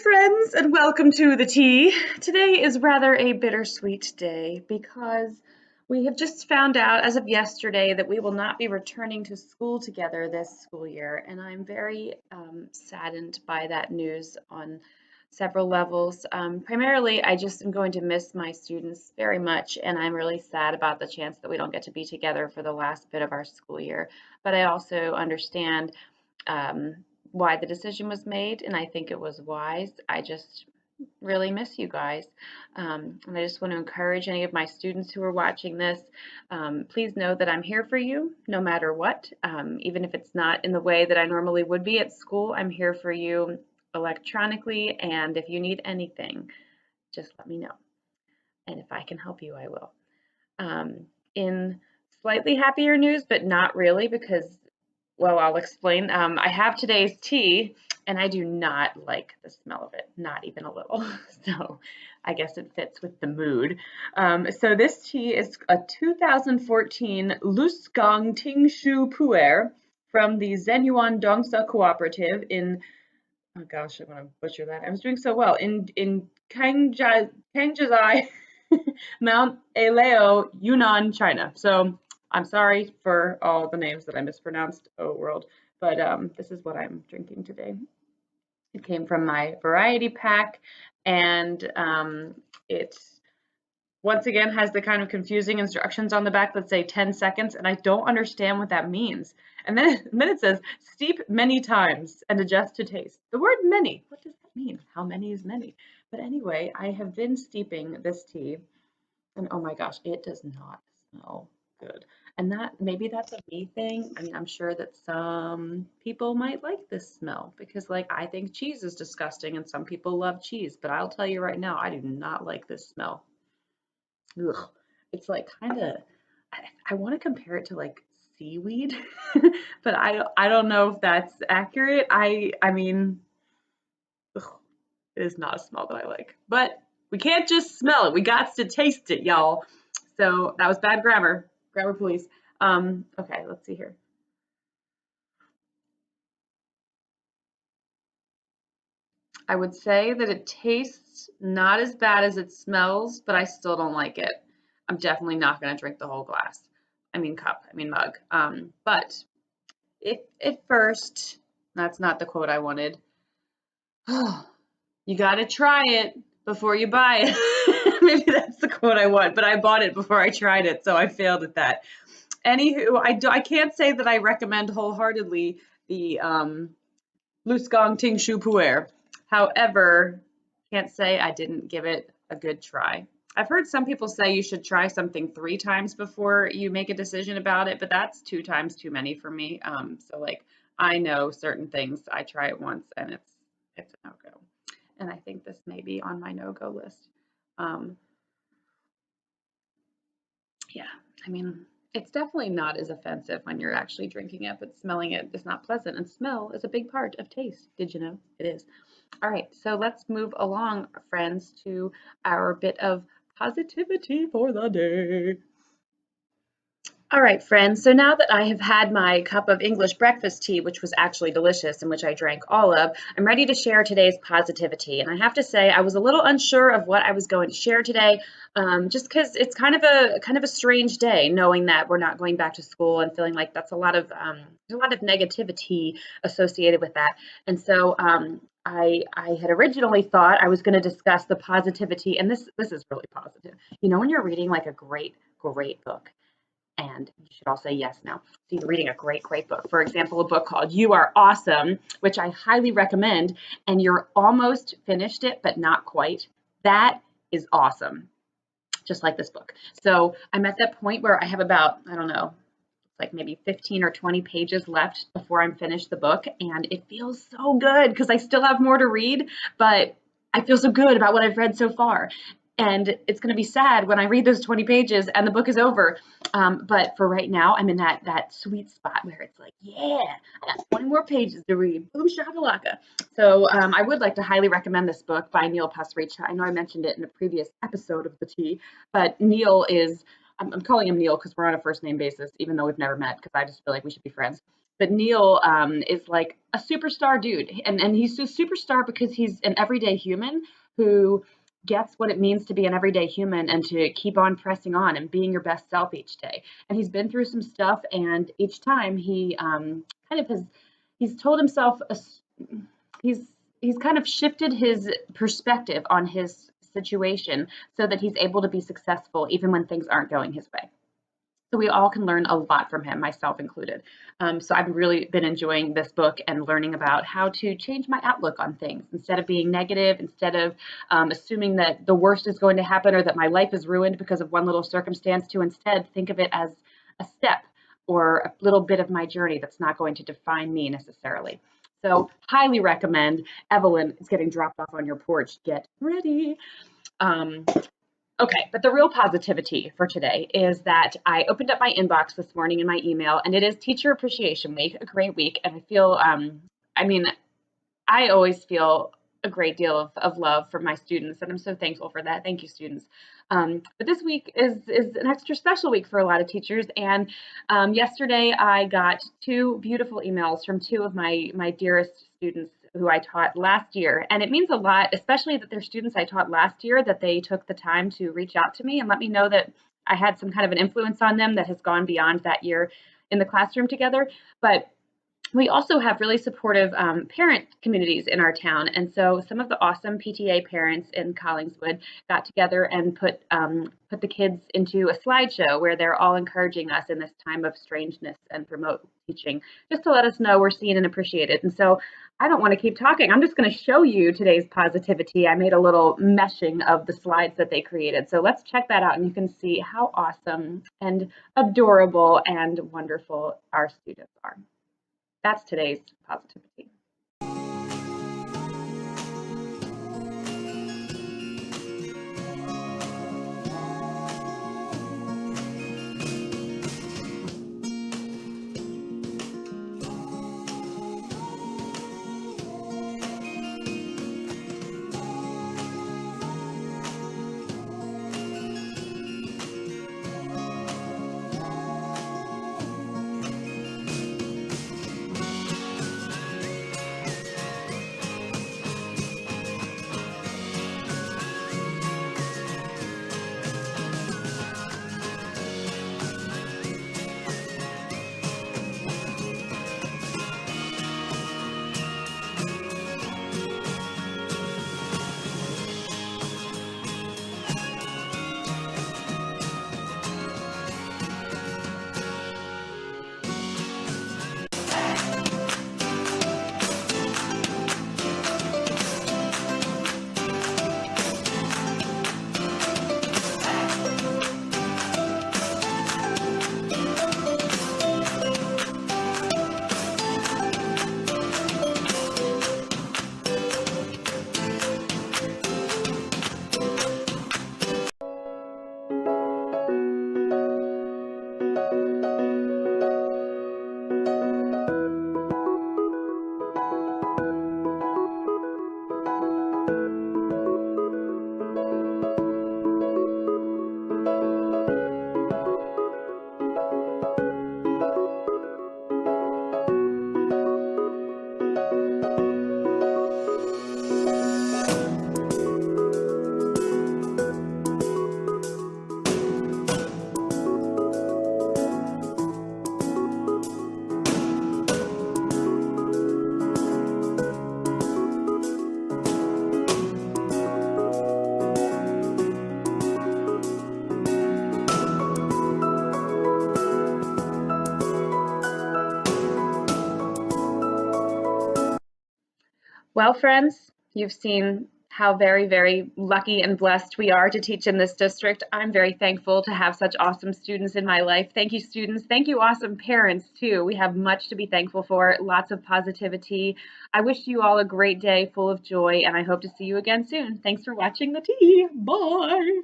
friends, and welcome to the tea. Today is rather a bittersweet day because we have just found out as of yesterday that we will not be returning to school together this school year, and I'm very saddened by that news on several levels. Primarily, I just am going to miss my students very much, and I'm really sad about the chance that we don't get to be together for the last bit of our school year. But I also understand um, why the decision was made, and I think it was wise. I just really miss you guys. And I just want to encourage any of my students who are watching this, please know that I'm here for you no matter what. Even if it's not in the way that I normally would be at school, I'm here for you electronically. And if you need anything, just let me know. And if I can help you, I will. In slightly happier news, but not really, because well, I'll explain. I have today's tea, and I do not like the smell of it, not even a little. So I guess it fits with the mood. So this tea is a 2014 Lusgang Tingshu Pu'er from the Zenyuan Dongsa Cooperative in, oh gosh, I'm going to butcher that. I was doing so well. In Kangjazai, Mount Aleo, Yunnan, China. So I'm sorry for all the names that I mispronounced, oh world, but this is what I'm drinking today. It came from my variety pack, and it once again has the kind of confusing instructions on the back that say 10 seconds, and I don't understand what that means. And then it says steep many times and adjust to taste. The word many, what does that mean? How many is many? But anyway, I have been steeping this tea, and oh my gosh, it does not smell good. And that maybe that's a me thing. I mean, I'm sure that some people might like this smell because, like, I think cheese is disgusting and some people love cheese. But I'll tell you right now, I do not like this smell. Ugh. It's like kind of, I want to compare it to like seaweed, but I don't know if that's accurate. I mean, ugh, it is not a smell that I like. But we can't just smell it. We got to taste it, y'all. So that was bad grammar. Grammar police. Okay, let's see here. I would say that it tastes not as bad as it smells, but I still don't like it. I'm definitely not going to drink the whole glass. I mean cup, I mean mug. But if at first, that's not the quote I wanted. You got to try it before you buy it. Maybe that's the quote I want, but I bought it before I tried it, so I failed at that. Anywho, I can't say that I recommend wholeheartedly the Lusgang Tingshu Pu'er. However, can't say I didn't give it a good try. I've heard some people say you should try something 3 times before you make a decision about it, but that's 2 times too many for me. So like I know certain things I try it once and it's a no-go. And I think this may be on my no-go list. Um, yeah, I mean, it's definitely not as offensive when you're actually drinking it, but smelling it is not pleasant. And smell is a big part of taste. Did you know? It is. All right, so let's move along, friends, to our bit of positivity for the day. All right, friends. So now that I have had my cup of English breakfast tea, which was actually delicious and which I drank all of, I'm ready to share today's positivity. And I have to say, I was a little unsure of what I was going to share today, just because it's kind of a strange day, knowing that we're not going back to school and feeling like that's a lot of negativity associated with that. And so I had originally thought I was going to discuss the positivity, and this is really positive. You know, when you're reading like a great book and you should all say yes now. So you're reading a great book. For example, a book called You Are Awesome, which I highly recommend, and you're almost finished it, but not quite. That is awesome, just like this book. So I'm at that point where I have about, I don't know, like maybe 15 or 20 pages left before I'm finished the book, and it feels so good because I still have more to read, but I feel so good about what I've read so far. And it's going to be sad when I read those 20 pages and the book is over. But for right now, I'm in that sweet spot where it's like, yeah, I got 20 more pages to read. Boom shakalaka. So I would like to highly recommend this book by Neil Pasricha. I know I mentioned it in a previous episode of The Tea, but Neil is, I'm calling him Neil because we're on a first name basis, even though we've never met, because I just feel like we should be friends. But Neil is like a superstar dude, and he's a superstar because he's an everyday human who gets what it means to be an everyday human and to keep on pressing on and being your best self each day. And he's been through some stuff, and each time he kind of has he's told himself he's he's kind of shifted his perspective on his situation so that he's able to be successful even when things aren't going his way. So we all can learn a lot from him, myself included. So I've really been enjoying this book and learning about how to change my outlook on things instead of being negative, instead of assuming that the worst is going to happen or that my life is ruined because of one little circumstance, to instead think of it as a step or a little bit of my journey that's not going to define me necessarily. So highly recommend. Evelyn is getting dropped off on your porch. Get ready. Um, Okay, but the real positivity for today is that I opened up my inbox this morning in my email, and it is Teacher Appreciation Week, a great week. And I feel, I mean, I always feel a great deal of love for my students, and I'm so thankful for that. Thank you, students. But this week is an extra special week for a lot of teachers. And yesterday, I got two beautiful emails from two of my dearest students who I taught last year, and it means a lot, especially that they're students I taught last year, that they took the time to reach out to me and let me know that I had some kind of an influence on them that has gone beyond that year in the classroom together. But we also have really supportive parent communities in our town. And so some of the awesome PTA parents in Collingswood got together and put the kids into a slideshow where they're all encouraging us in this time of strangeness and remote teaching, just to let us know we're seen and appreciated. And so I don't want to keep talking. I'm just going to show you today's positivity. I made a little meshing of the slides that they created. So let's check that out, and you can see how awesome and adorable and wonderful our students are. That's today's positivity. Well, friends, you've seen how very, very lucky and blessed we are to teach in this district. I'm very thankful to have such awesome students in my life. Thank you, students. Thank you, awesome parents, too. We have much to be thankful for, lots of positivity. I wish you all a great day full of joy, and I hope to see you again soon. Thanks for watching the tea. Bye.